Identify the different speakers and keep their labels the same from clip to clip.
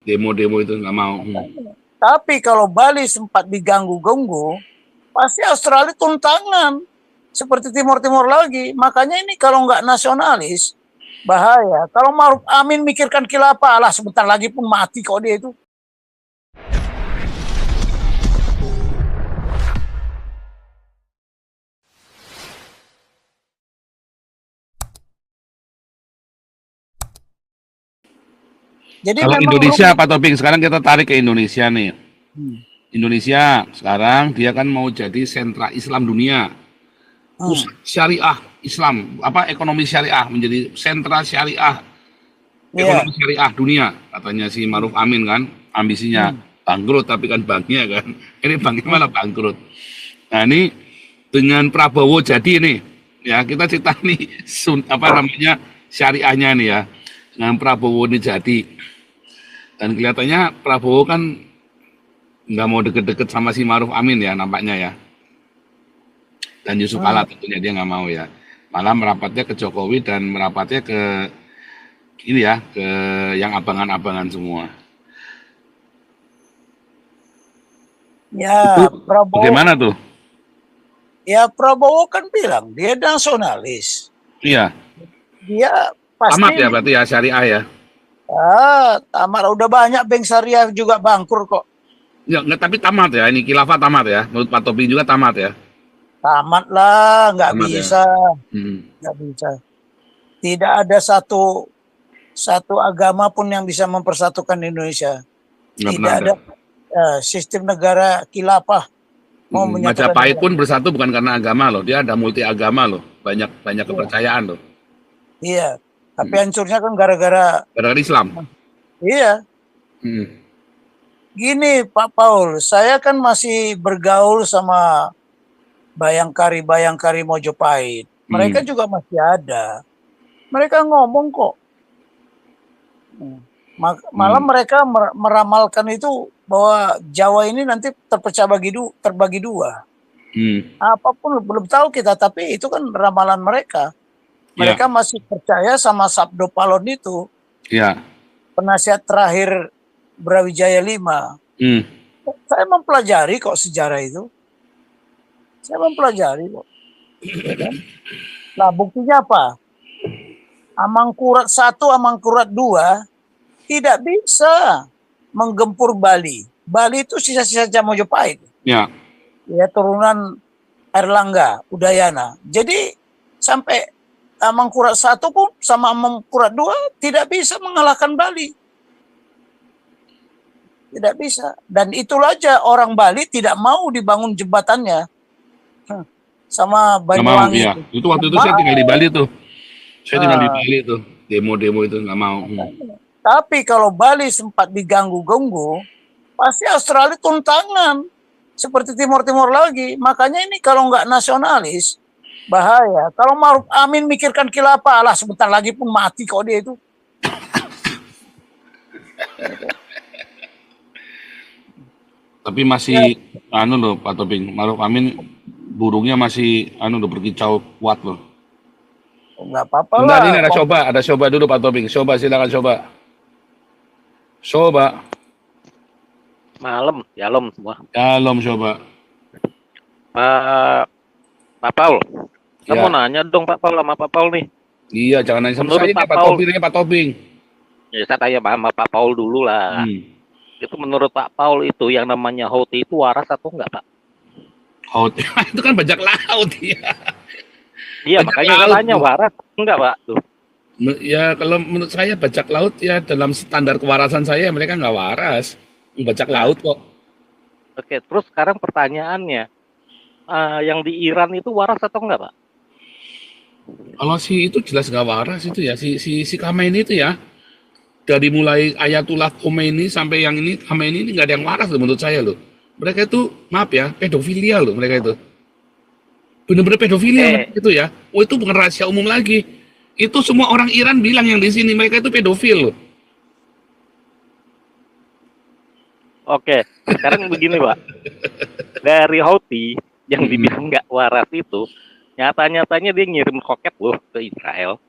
Speaker 1: demo-demo itu nggak mau.
Speaker 2: Tapi kalau Bali sempat diganggu-ganggu, pasti Australia turun tangan. Seperti Timur-Timur lagi. Makanya ini kalau nggak nasionalis, bahaya. Kalau Maruf Amin mikirkan khilafah, alah sebentar lagi pun mati kok dia itu.
Speaker 1: Jadi kalau Indonesia, Pak Toping, sekarang kita tarik ke Indonesia nih. Indonesia sekarang dia kan mau jadi sentra Islam dunia. Pusat syariah Islam, ekonomi syariah, menjadi sentra syariah ekonomi syariah dunia, katanya si Maruf Amin kan, ambisinya bangkrut, tapi kan banknya kan, ini banknya malah bangkrut. Nah ini dengan Prabowo jadi nih, ya kita cerita nih, syariahnya nih ya, dengan Prabowo ini jadi, dan kelihatannya Prabowo kan nggak mau deket-deket sama si Maruf Amin ya, nampaknya ya. Dan Yusuf Kala tentunya dia nggak mau ya, malah merapatnya ke Jokowi dan merapatnya ke ini ya, ke yang abangan-abangan semua.
Speaker 2: Ya, Prabowo.
Speaker 1: Bagaimana tuh?
Speaker 2: Ya Prabowo kan bilang dia nasionalis.
Speaker 1: Iya.
Speaker 2: Dia pasti.
Speaker 1: Tamat ya berarti ya syariah ya.
Speaker 2: Tamat. Udah banyak bank syariah juga bangkrut kok.
Speaker 1: Ya, nggak, tapi tamat ya, ini khilafah tamat ya. Menurut Pak Topi juga tamat ya.
Speaker 2: Tamat lah, nggak bisa.
Speaker 1: Ya?
Speaker 2: Nggak bisa. Tidak ada satu agama pun yang bisa mempersatukan Indonesia. Tidak ada sistem negara khilafah mau menyatukan.
Speaker 1: Majapahit pun bersatu bukan karena agama loh, dia ada multi agama loh, banyak kepercayaan loh.
Speaker 2: Iya, tapi hancurnya kan gara-gara
Speaker 1: Islam.
Speaker 2: Iya. Gini Pak Paul, saya kan masih bergaul sama bayangkari Mojopahit. Mereka juga masih ada. Mereka ngomong kok. Malah mereka meramalkan itu bahwa Jawa ini nanti terbagi dua. Apapun belum tahu kita, tapi itu kan ramalan mereka. Mereka masih percaya sama Sabdo Palon itu. Penasihat terakhir Brawijaya V. Saya mempelajari kok sejarah itu. Saya mempelajari kok. Nah, buktinya apa? Amangkurat I, Amangkurat II tidak bisa menggempur Bali. Bali itu sisa-sisa Mojopahit. Ya, turunan Airlangga, Udayana. Jadi sampai Amangkurat I pun sama Amangkurat II tidak bisa mengalahkan Bali. Tidak bisa. Dan itulah aja orang Bali tidak mau dibangun jembatannya sama Banyuwangi.
Speaker 1: Iya. Itu waktu itu saya tinggal di Bali tuh. Saya tinggal di Bali tuh. Demo-demo itu nggak mau.
Speaker 2: Tapi kalau Bali sempat diganggu-ganggu, pasti Australia turun tangan. Seperti Timur-Timur lagi. Makanya ini kalau nggak nasionalis, bahaya. Kalau Maruf Amin mikirkan khilafah, alah sebentar lagi pun mati kok dia itu.
Speaker 1: Tapi masih loh Pak Toping, Maruf Amin burungnya masih berkicau kuat loh.
Speaker 2: Enggak apa-apa lah.
Speaker 1: Ini ada coba dulu Pak Toping. Coba silakan coba.
Speaker 3: Malam, shalom semua.
Speaker 1: Shalom coba.
Speaker 3: Pak Paul. Saya mau nanya dong Pak Paul sama Pak Paul nih.
Speaker 1: Iya, jangan nanya sama saya, Pak Toping.
Speaker 3: Ya, saya tanya sama Pak Paul dulu lah. Itu menurut Pak Paul itu yang namanya Houthi itu waras atau enggak, Pak?
Speaker 1: Houthi itu kan bajak laut ya.
Speaker 3: Iya, makanya katanya waras enggak, Pak? Tuh.
Speaker 1: Ya kalau menurut saya bajak laut ya dalam standar kewarasan saya mereka nggak waras. Bajak laut kok.
Speaker 3: Oke, terus sekarang pertanyaannya, yang di Iran itu waras atau enggak, Pak?
Speaker 1: Kalau itu jelas nggak waras itu ya, si Khamenei itu ya. Dari mulai Ayatullah Khomeini sampai yang ini Khamenei ini nggak ada yang waras loh menurut saya loh. Mereka itu maaf ya pedofilia loh mereka itu. Bener-bener pedofilia itu ya. Oh itu bukan rahasia umum lagi. Itu semua orang Iran bilang yang di sini mereka itu pedofil loh.
Speaker 3: Oke, sekarang begini Pak. Dari Houthi yang dibilang nggak waras itu, nyata-nyatanya dia ngirim roket loh ke Israel.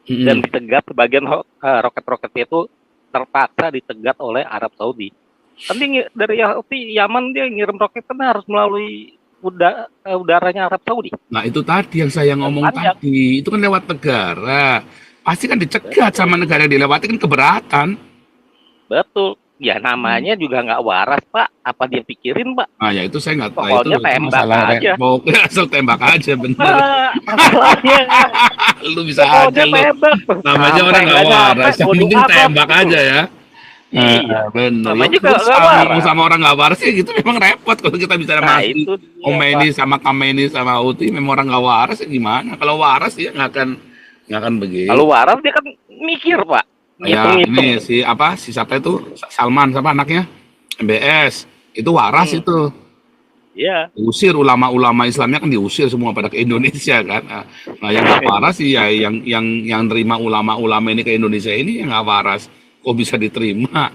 Speaker 3: Dan ditegak sebagian roket-roketnya itu terpaksa dicegat oleh Arab Saudi. Kan dari Yaman dia ngirim roket kan harus melalui udaranya Arab Saudi.
Speaker 1: Nah itu tadi yang saya ngomong
Speaker 3: Panjang.
Speaker 1: tadi, itu kan lewat negara. Pasti kan dicegat sama negara yang dilewati kan keberatan.
Speaker 3: Betul. Ya namanya juga nggak waras, Pak. Apa dia pikirin, Pak?
Speaker 1: Nah ya itu saya nggak tahu,
Speaker 3: Pokoknya
Speaker 1: itu
Speaker 3: tembak
Speaker 1: masalah
Speaker 3: aja.
Speaker 1: pokoknya asal tembak aja bener.
Speaker 3: Masalahnya
Speaker 1: Lu bisa aja lu.
Speaker 3: tembak.
Speaker 1: Namanya orang nggak waras, yang penting tembak aja ya.
Speaker 3: Iya.
Speaker 1: Bener.
Speaker 3: Namanya
Speaker 1: Ya,
Speaker 3: juga
Speaker 1: terus
Speaker 3: nggak
Speaker 1: ngomong
Speaker 3: waras.
Speaker 1: sama orang nggak waras ya gitu memang repot kalau kita bicara
Speaker 3: Nah,
Speaker 1: masih
Speaker 3: itu dia,
Speaker 1: Khomeini sama Khamenei sama Houthi, memang orang nggak waras ya gimana? Kalau waras ya nggak akan begitu.
Speaker 3: Kalau waras dia kan mikir, Pak.
Speaker 1: Ya
Speaker 3: Ngitung-ngitung.
Speaker 1: ini siapa itu Salman siapa anaknya MBS itu waras itu.
Speaker 3: Iya.
Speaker 1: Usir ulama-ulama Islamnya kan diusir semua pada ke Indonesia kan. Nah yang nggak waras sih ya yang terima ulama-ulama ini ke Indonesia ini yang nggak waras. Kok bisa diterima?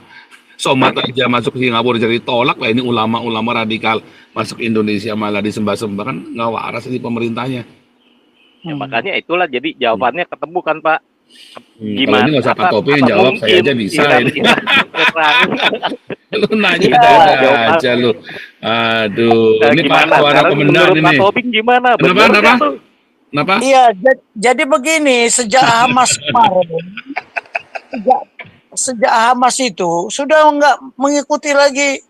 Speaker 1: Somat aja masuk ke Singapura jadi tolak lah, ini ulama-ulama radikal masuk Indonesia malah disembah-sembah, kan nggak waras ini pemerintahnya.
Speaker 3: Ya, makanya itulah jadi jawabannya ketemu kan, Pak.
Speaker 1: Kalau ini nggak usah Pak Topi yang jawab, saya aja bisa ini. Lu nanya aja lu. Aduh, ini Pak suara komandan ini.
Speaker 3: Pak Tobing gimana?
Speaker 1: Kenapa?
Speaker 2: Iya, jadi begini, sejak Hamas kemarin, sejak Hamas itu sudah nggak mengikuti lagi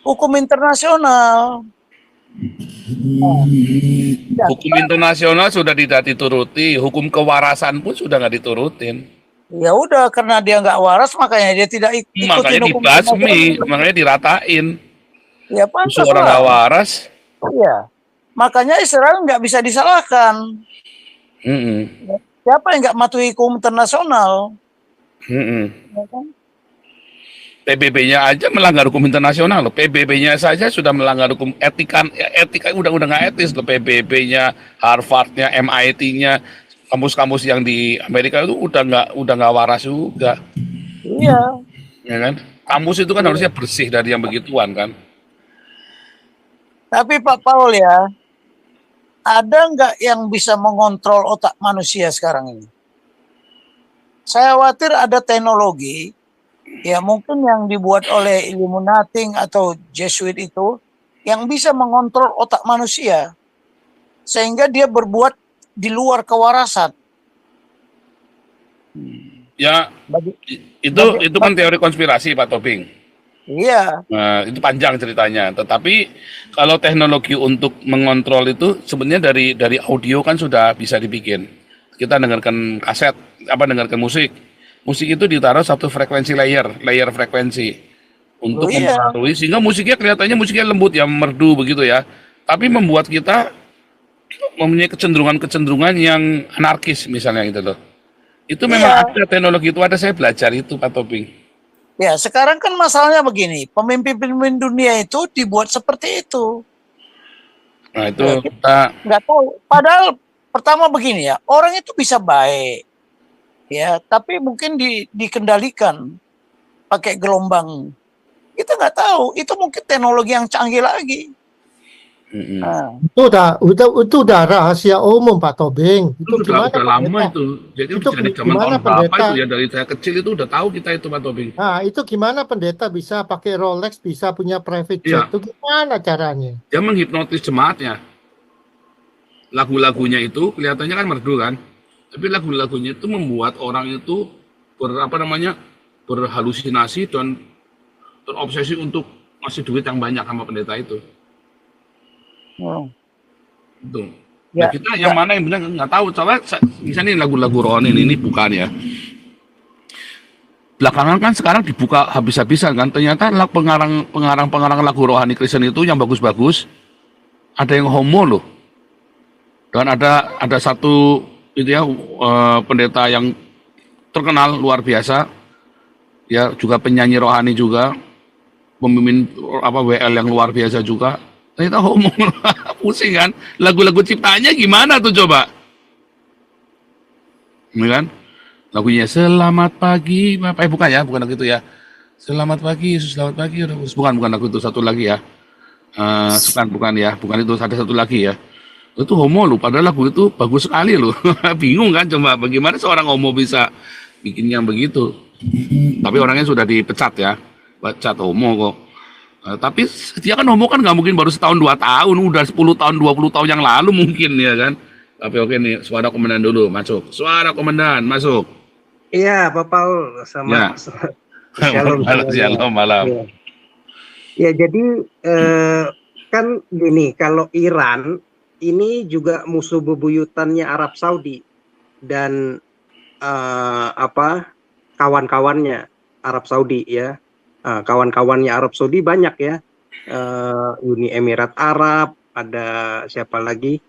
Speaker 2: hukum internasional.
Speaker 1: Hukum internasional sudah tidak dituruti, hukum kewarasan pun sudah nggak diturutin.
Speaker 2: Ya udah, karena dia nggak waras makanya dia tidak ikutin
Speaker 1: Makanya
Speaker 2: hukum
Speaker 1: dibasmi,
Speaker 2: internasional.
Speaker 1: makanya diratain.
Speaker 2: Ya pantas
Speaker 1: Orang nggak
Speaker 2: lah.
Speaker 1: waras.
Speaker 2: Iya, makanya Israel nggak bisa disalahkan. Siapa yang nggak mematuhi hukum internasional? Ya kan?
Speaker 1: PBB-nya aja melanggar hukum internasional loh. PBB-nya saja sudah melanggar hukum etika udah nggak etis loh. PBB-nya, Harvard-nya, MIT-nya, kampus-kampus yang di Amerika itu udah nggak waras juga.
Speaker 2: Iya.
Speaker 1: Ya kan? Kampus itu kan harusnya bersih dari yang begituan kan.
Speaker 2: Tapi Pak Paul ya, ada nggak yang bisa mengontrol otak manusia sekarang ini? Saya khawatir ada teknologi, ya mungkin yang dibuat oleh Illuminati atau Jesuit itu, yang bisa mengontrol otak manusia, sehingga dia berbuat di luar kewarasan.
Speaker 1: Ya, itu kan teori konspirasi Pak Toping.
Speaker 2: Iya.
Speaker 1: Nah, itu panjang ceritanya. Tetapi kalau teknologi untuk mengontrol itu sebenarnya dari audio kan sudah bisa dibikin. Kita dengarkan kaset, dengarkan musik. Musik itu ditaruh satu frekuensi layer frekuensi untuk mempengaruhi sehingga musiknya kelihatannya musiknya lembut ya, merdu begitu ya. Tapi membuat kita mempunyai kecenderungan yang anarkis misalnya gitu loh. Itu memang ada teknologi itu, ada, saya belajar itu Pak Toping.
Speaker 2: Ya, sekarang kan masalahnya begini, pemimpin-pemimpin dunia itu dibuat seperti itu.
Speaker 1: Nah, itu
Speaker 2: ya,
Speaker 1: kita
Speaker 2: nggak tahu. Padahal pertama begini ya, orang itu bisa baik, ya, tapi mungkin dikendalikan pakai gelombang. Kita nggak tahu. Itu mungkin teknologi yang canggih lagi.
Speaker 1: Nah.
Speaker 4: Itu udah rahasia umum Pak Tobing.
Speaker 1: Itu udah lama itu. Jadi itu dari zaman tahun berapa itu ya, dari saya kecil itu udah tahu kita itu Pak Tobing.
Speaker 4: Nah itu gimana pendeta bisa pakai Rolex, bisa punya private jet, itu gimana caranya?
Speaker 1: Dia menghipnotis jemaatnya. Lagu-lagunya itu kelihatannya kan merdu kan, tapi lagu-lagunya itu membuat orang itu berhalusinasi dan terobsesi untuk ngasih duit yang banyak sama pendeta itu. Itu. Nah, kita yang mana yang benar nggak tahu. Soalnya misalnya lagu-lagu rohani ini bukan ya. Belakangan kan sekarang dibuka habis-habisan kan. Ternyata pengarang lagu rohani Kristen itu yang bagus-bagus ada yang homo loh. Dan ada satu itu ya pendeta yang terkenal luar biasa. Ya juga penyanyi rohani juga, pemimpin WL yang luar biasa juga. Ternyata homo. Pusing kan, lagu-lagu ciptaannya gimana tuh coba, ini kan lagunya selamat pagi Bapak, bukan lagu itu ya, selamat pagi Yesus, selamat pagi, bukan lagu itu, satu lagi ya, bukan itu, ada satu lagi ya, itu homo loh, padahal lagu itu bagus sekali loh. Bingung kan, coba bagaimana seorang homo bisa bikin yang begitu. Tapi orangnya sudah dipecat ya, pecat homo kok. Tapi dia kan homo kan nggak mungkin baru setahun 2 tahun, udah 10 tahun 20 tahun yang lalu mungkin ya kan. Tapi oke nih, suara komandan dulu masuk. Suara komandan masuk.
Speaker 5: Iya, Pak Paul sama
Speaker 1: Ya,
Speaker 5: Shalom
Speaker 1: malam
Speaker 5: semuanya.
Speaker 1: shalom malam.
Speaker 5: Ya, ya jadi kan gini, kalau Iran ini juga musuh bebuyutannya Arab Saudi dan apa kawan-kawannya Arab Saudi ya. Kawan-kawannya Arab Saudi banyak ya. Uni Emirat Arab, ada siapa lagi?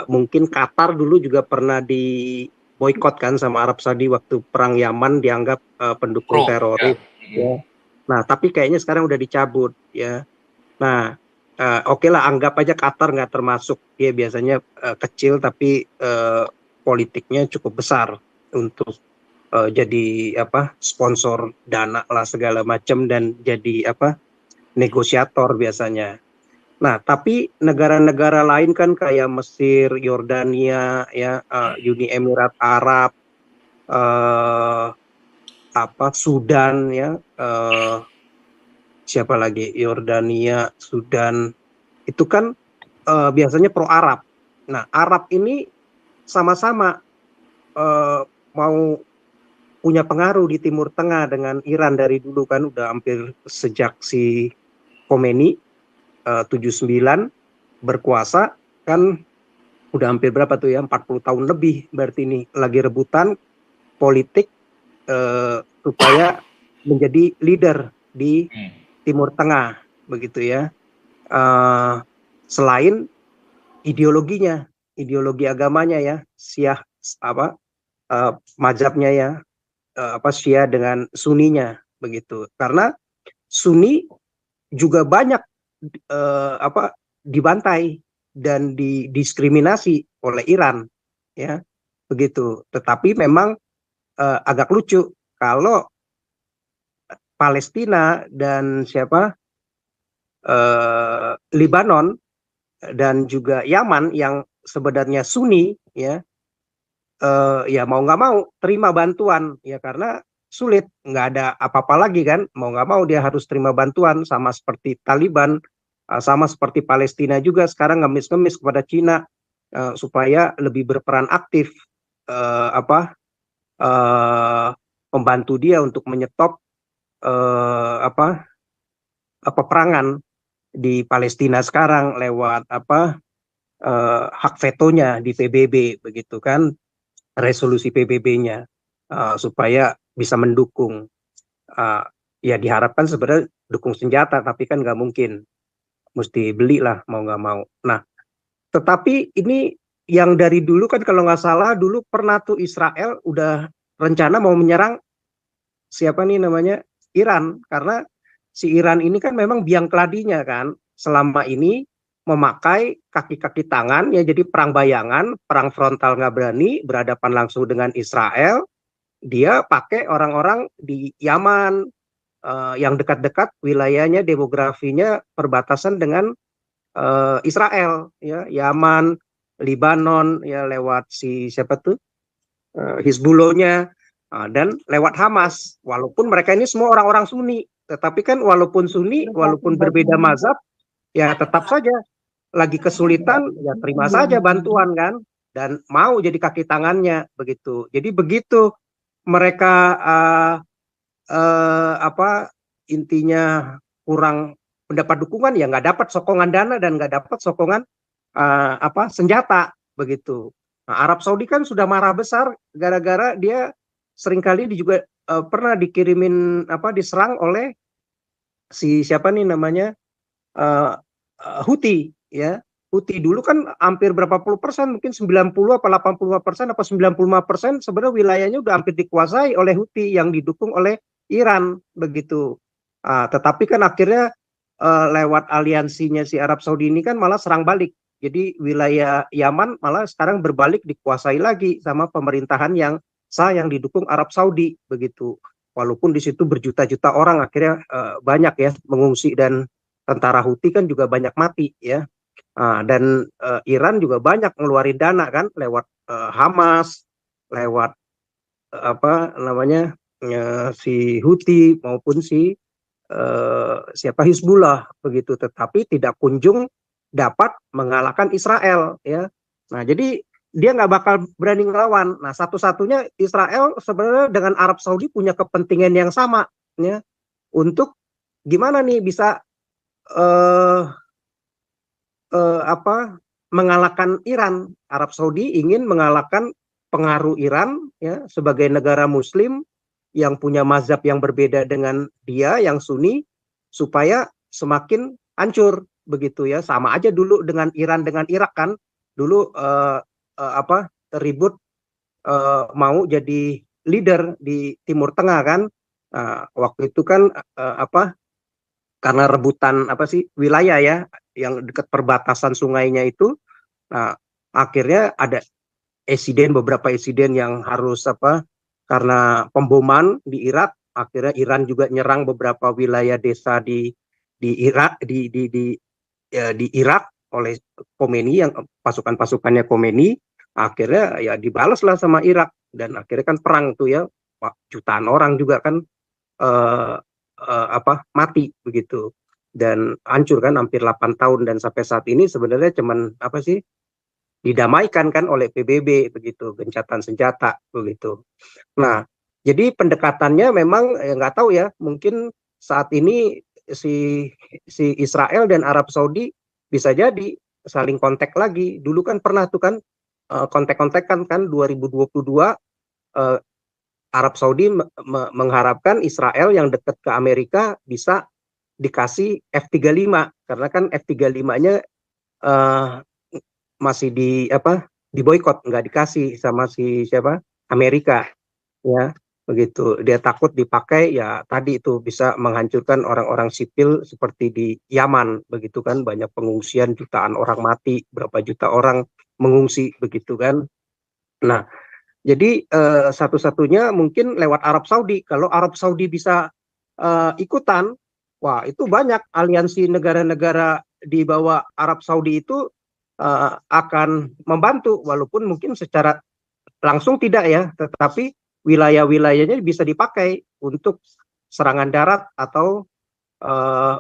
Speaker 5: Mungkin Qatar dulu juga pernah di boykot kan sama Arab Saudi waktu perang Yaman, dianggap pendukung
Speaker 1: Pro ya.
Speaker 5: teroris ya. Nah, tapi kayaknya sekarang udah dicabut ya. Nah, oke lah, anggap aja Qatar nggak termasuk, dia biasanya kecil tapi politiknya cukup besar untuk jadi apa sponsor dana lah segala macam dan jadi apa negosiator biasanya. Nah, tapi negara-negara lain kan kayak Mesir, Yordania, ya, Uni Emirat Arab, apa Sudan, ya, siapa lagi? Yordania, Sudan, itu kan biasanya pro Arab. Nah, Arab ini sama-sama mau punya pengaruh di Timur Tengah dengan Iran dari dulu kan, udah hampir sejak si Khomeini 79 berkuasa kan, udah hampir berapa tuh ya, 40 tahun lebih berarti ini lagi rebutan politik supaya menjadi leader di Timur Tengah begitu ya. Selain ideologinya, ideologi agamanya ya, Syiah apa mazhabnya ya, apa Syiah dengan Sunninya begitu. Karena Sunni juga banyak apa dibantai dan didiskriminasi oleh Iran ya begitu. Tetapi memang agak lucu kalau Palestina dan siapa Lebanon dan juga Yaman yang sebenarnya Sunni ya, ya mau nggak mau terima bantuan ya, karena sulit, nggak ada apa-apa lagi kan, mau nggak mau dia harus terima bantuan, sama seperti Taliban, sama seperti Palestina juga sekarang ngemis-ngemis kepada Cina supaya lebih berperan aktif apa membantu dia untuk menyetop apa peperangan di Palestina sekarang lewat apa hak vetonya di PBB begitu kan, resolusi PBB-nya supaya bisa mendukung. Ya diharapkan sebenarnya dukung senjata, tapi kan nggak mungkin, mesti belilah mau nggak mau. Nah, tetapi ini yang dari dulu kan kalau nggak salah dulu pernah tuh Israel udah rencana mau menyerang siapa nih namanya Iran, karena si Iran ini kan memang biang keladinya kan selama ini memakai kaki-kaki tangan ya, jadi perang bayangan, perang frontal nggak berani berhadapan langsung dengan Israel. Dia pakai orang-orang di Yaman yang dekat-dekat wilayahnya, demografinya perbatasan dengan Israel ya, Yaman, Libanon ya, lewat si siapa tuh Hizbullahnya, dan lewat Hamas. Walaupun mereka ini semua orang-orang Sunni, tetapi kan walaupun Sunni, walaupun berbeda mazhab, ya tetap saja lagi kesulitan, ya terima saja bantuan kan, dan mau jadi kaki tangannya begitu. Jadi begitu mereka apa intinya kurang mendapat dukungan, ya nggak dapat sokongan dana dan nggak dapat sokongan apa senjata begitu. Nah, Arab Saudi kan sudah marah besar gara-gara dia seringkali juga pernah dikirimin apa diserang oleh si siapa nih namanya Houthi ya. Houthi dulu kan hampir berapa puluh persen, mungkin 90 apa 80% apa 95% sebenarnya wilayahnya udah hampir dikuasai oleh Houthi yang didukung oleh Iran begitu. Tetapi kan akhirnya lewat aliansinya si Arab Saudi ini kan malah serang balik. Jadi wilayah Yaman malah sekarang berbalik dikuasai lagi sama pemerintahan yang sah yang didukung Arab Saudi begitu. Walaupun di situ berjuta-juta orang akhirnya banyak ya mengungsi, dan tentara Houthi kan juga banyak mati ya. Dan Iran juga banyak ngeluarin dana kan lewat Hamas, lewat apa namanya si Houthi maupun si siapa Hizbullah begitu, tetapi tidak kunjung dapat mengalahkan Israel ya. Nah jadi dia nggak bakal berani ngelawan. Nah satu-satunya Israel sebenarnya dengan Arab Saudi punya kepentingan yang sama ya, untuk gimana nih bisa mengalahkan Iran. Arab Saudi ingin mengalahkan pengaruh Iran ya, sebagai negara Muslim yang punya mazhab yang berbeda dengan dia yang Sunni, supaya semakin hancur begitu ya. Sama aja dulu dengan Iran dengan Irak kan, dulu ribut mau jadi leader di Timur Tengah kan. Waktu itu kan karena rebutan wilayah ya, yang dekat perbatasan sungainya itu. Nah, akhirnya ada beberapa insiden yang harus karena pemboman di Irak, akhirnya Iran juga nyerang beberapa wilayah desa di Irak di Irak oleh Khomeini, yang pasukannya Khomeini. Akhirnya ya dibalaslah sama Irak, dan akhirnya kan perang tuh ya, jutaan orang juga kan mati begitu, dan hancur kan hampir 8 tahun, dan sampai saat ini sebenarnya cuman didamaikan kan oleh PBB begitu, gencatan senjata begitu. Nah, jadi pendekatannya memang nggak tahu ya, mungkin saat ini si Israel dan Arab Saudi bisa jadi saling kontak lagi. Dulu kan pernah tuh kan kontak-kontakan kan 2022, Arab Saudi mengharapkan Israel yang dekat ke Amerika bisa dikasih F-35, karena kan F-35-nya masih diboikot, nggak dikasih sama Amerika ya begitu. Dia takut dipakai ya, tadi itu bisa menghancurkan orang-orang sipil seperti di Yaman begitu kan, banyak pengungsian, jutaan orang mati, berapa juta orang mengungsi begitu kan. Nah jadi satu-satunya mungkin lewat Arab Saudi. Kalau Arab Saudi bisa ikutan, wah itu banyak aliansi negara-negara di bawah Arab Saudi itu akan membantu, walaupun mungkin secara langsung tidak ya, tetapi wilayah-wilayahnya bisa dipakai untuk serangan darat atau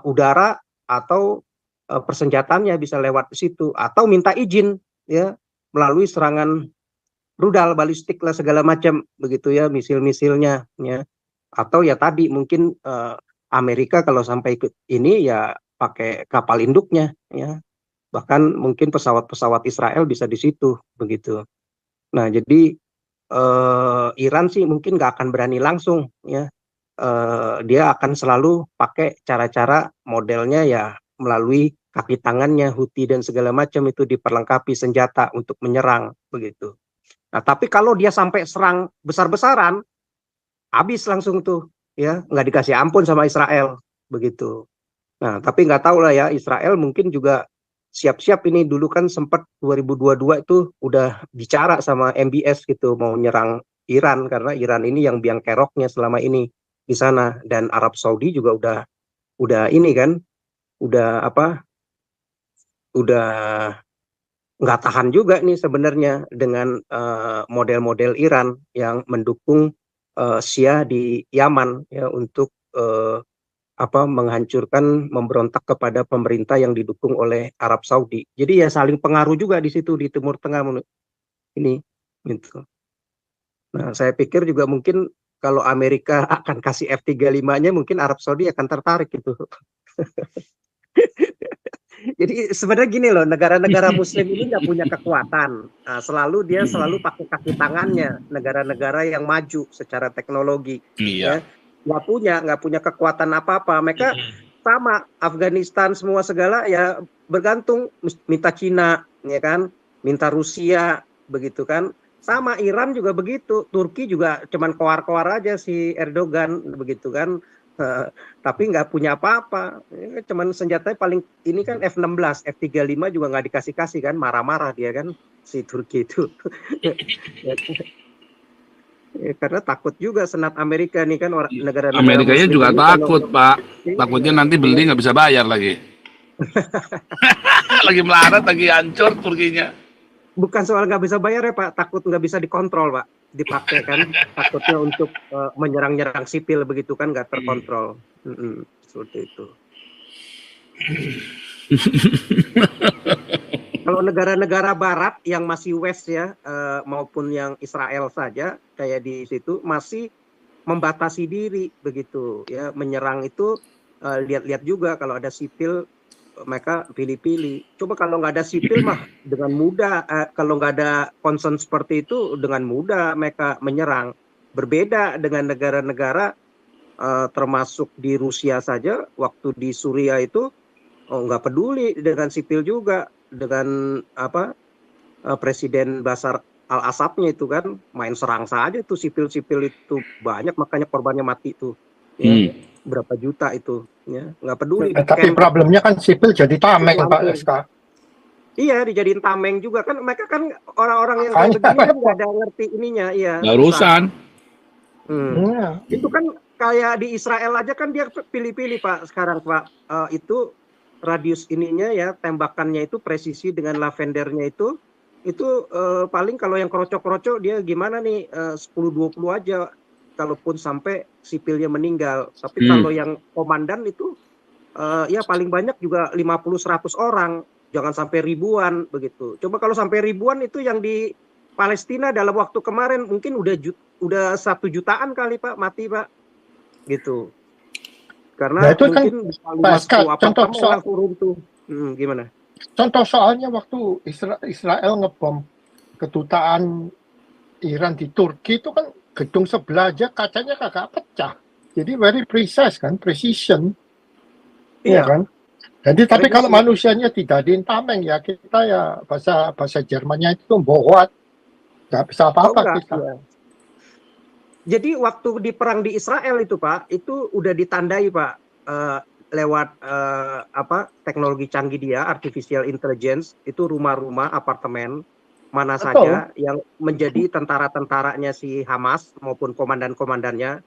Speaker 5: udara, atau persenjataannya bisa lewat situ, atau minta izin ya melalui serangan rudal, balistik lah segala macam begitu ya, misil-misilnya ya. Atau ya tadi mungkin Amerika kalau sampai ikut ini ya pakai kapal induknya ya. Bahkan mungkin pesawat-pesawat Israel bisa di situ begitu. Nah jadi Iran sih mungkin nggak akan berani langsung ya. Dia akan selalu pakai cara-cara modelnya ya, melalui kaki tangannya Houthi dan segala macam itu diperlengkapi senjata untuk menyerang begitu. Nah tapi kalau dia sampai serang besar-besaran, habis langsung tuh ya, nggak dikasih ampun sama Israel begitu. Nah tapi nggak tahu lah ya, Israel mungkin juga siap-siap ini. Dulu kan sempat 2022 itu udah bicara sama MBS gitu, mau nyerang Iran, karena Iran ini yang biang keroknya selama ini di sana. Dan Arab Saudi juga udah ini kan, udah nggak tahan juga nih sebenarnya dengan model-model Iran yang mendukung Syiah di Yaman ya, untuk menghancurkan, memberontak kepada pemerintah yang didukung oleh Arab Saudi. Jadi ya saling pengaruh juga di situ di Timur Tengah ini gitu. Nah, saya pikir juga mungkin kalau Amerika akan kasih F-35-nya, mungkin Arab Saudi akan tertarik gitu. Jadi sebenarnya gini loh, negara-negara Muslim ini nggak punya kekuatan. Nah, dia selalu pakai kaki tangannya. Negara-negara yang maju secara teknologi.
Speaker 1: Iya.
Speaker 5: Ya. Nggak punya kekuatan apa-apa. Mereka sama Afghanistan semua segala ya bergantung, minta Cina ya kan, minta Rusia begitu kan. Sama Iran juga begitu, Turki juga cuman koar-koar aja si Erdogan begitu kan. Tapi nggak punya apa-apa, cuman senjatanya paling ini kan F-16, F-35 juga nggak dikasih-kasih kan, marah-marah dia kan si Turki itu. Ya, karena takut juga Senat Amerika nih kan, negara-negara
Speaker 1: Amerikanya
Speaker 5: Muslim
Speaker 1: juga
Speaker 5: ini
Speaker 1: takut Pak, takutnya nanti beli nggak bisa bayar lagi. Lagi melarat, lagi hancur Turkinya.
Speaker 5: Bukan soal nggak bisa bayar ya Pak, takut nggak bisa dikontrol Pak. dipakai kan, takutnya untuk menyerang-nyerang sipil begitu kan, nggak terkontrol. Seperti itu. Kalau negara-negara Barat yang masih West ya, maupun yang Israel saja, kayak di situ masih membatasi diri begitu ya, menyerang itu lihat-lihat juga kalau ada sipil mereka pilih-pilih. Coba kalau nggak ada sipil mah dengan mudah, kalau nggak ada concern seperti itu dengan mudah mereka menyerang. Berbeda dengan negara-negara termasuk di Rusia saja, waktu di Suriah itu nggak peduli dengan sipil juga, dengan Presiden Bashar al-Assadnya itu kan main serang saja tuh sipil-sipil itu banyak, makanya korbannya mati tuh ya, berapa juta itu ya, nggak peduli.
Speaker 4: Tapi problemnya kan sipil jadi tameng Pak SK.
Speaker 5: Iya, dijadiin tameng juga kan, mereka kan orang-orang yang kayak begini kan nggak ada ngerti ininya, iya.
Speaker 1: Nggak urusan.
Speaker 5: Itu kan kayak di Israel aja kan dia pilih-pilih Pak sekarang Pak, itu radius ininya ya, tembakannya itu presisi dengan lavendernya itu paling kalau yang kroco-kroco dia gimana nih 10-20 aja kalaupun sampai sipilnya meninggal. Tapi kalau yang komandan itu ya paling banyak juga 50-100 orang, jangan sampai ribuan begitu. Coba kalau sampai ribuan itu yang di Palestina dalam waktu kemarin mungkin udah 1 jutaan kali Pak mati Pak gitu. Karena
Speaker 4: itu
Speaker 5: mungkin
Speaker 4: kan contoh soal
Speaker 5: runtuh. Gimana?
Speaker 4: Contoh soalnya waktu Israel ngebom kedutaan Iran di Turki itu kan gedung sebelah aja kacanya kagak pecah. Jadi very precise kan, precision. Iya kan? Jadi tapi kalau manusianya dijadiin tameng ya kita ya bahasa Jermannya itu bohwat. Nggak bisa apa-apa kita.
Speaker 5: Ya. Jadi waktu di perang di Israel itu Pak, itu udah ditandai Pak lewat teknologi canggih dia, artificial intelligence, itu rumah-rumah, apartemen mana saja yang menjadi tentara-tentaranya si Hamas maupun komandan-komandannya.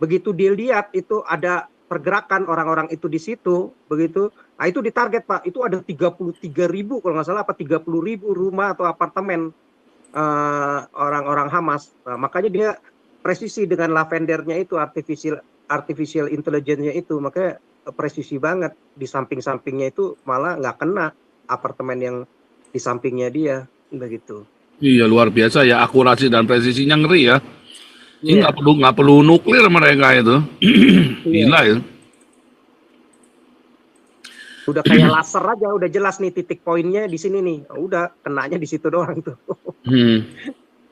Speaker 5: Begitu dilihat itu ada pergerakan orang-orang itu di situ, begitu, nah itu ditarget Pak, itu ada 33.000 kalau nggak salah 30.000 rumah atau apartemen orang-orang Hamas. Nah, makanya dia presisi dengan lavendernya itu, artificial intelligence-nya itu, makanya presisi banget. Di samping-sampingnya itu malah nggak kena apartemen yang di sampingnya dia, begitu.
Speaker 1: Iya luar biasa ya, akurasi dan presisinya ngeri ya. Ini nggak perlu nuklir mereka itu. Gila ya.
Speaker 5: Udah kayak laser aja, udah jelas nih titik poinnya di sini nih. Udah kenanya di situ doang tuh.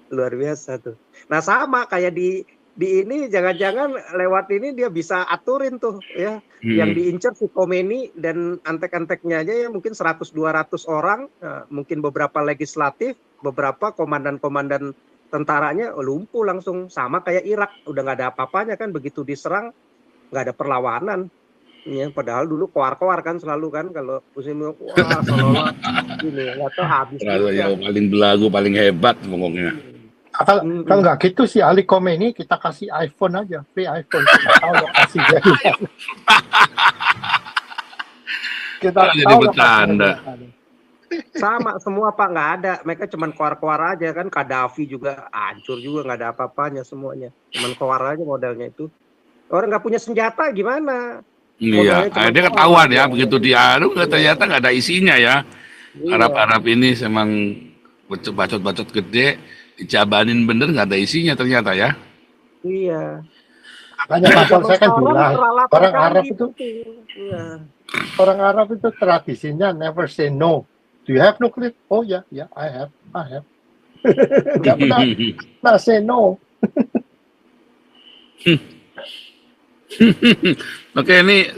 Speaker 5: Luar biasa tuh. Nah sama kayak di ini jangan-jangan lewat ini dia bisa aturin tuh ya. Yang diincar si Khomeini dan antek-anteknya aja ya mungkin 100-200 orang, mungkin beberapa legislatif, beberapa komandan-komandan tentaranya lumpuh langsung. Sama kayak Irak, udah nggak ada apa-apanya kan, begitu diserang nggak ada perlawanan. Ya, padahal dulu koar-koar kan selalu kan kalau musim wah seolah-olah ini nggak tahu habis.
Speaker 1: Yang paling belagu, paling hebat pokoknya.
Speaker 4: Kalau nggak gitu si Ali Khomeini kita kasih iPhone aja, free iPhone. Kita tahu lokasi dia. Kita
Speaker 1: jadi bercanda.
Speaker 5: Sama semua Pak, nggak ada. Mereka cuman koar-koar aja kan. Gaddafi juga hancur juga, nggak ada apa-apanya semuanya. Cuman koar aja modelnya itu. Orang nggak punya senjata gimana?
Speaker 1: Iya, dia ketahuan ya. Begitu dia ternyata nggak ada isinya ya. Arab ini memang bacot-bacot gede. Dijabanin bener nggak ada isinya ternyata ya.
Speaker 5: Iya.
Speaker 4: Makanya pasal saya kan bilang orang Arab itu orang Arab itu tradisinya never say no. Do you have nuclear? Oh ya, I have. Nggak pernah say no.
Speaker 1: Oke, ini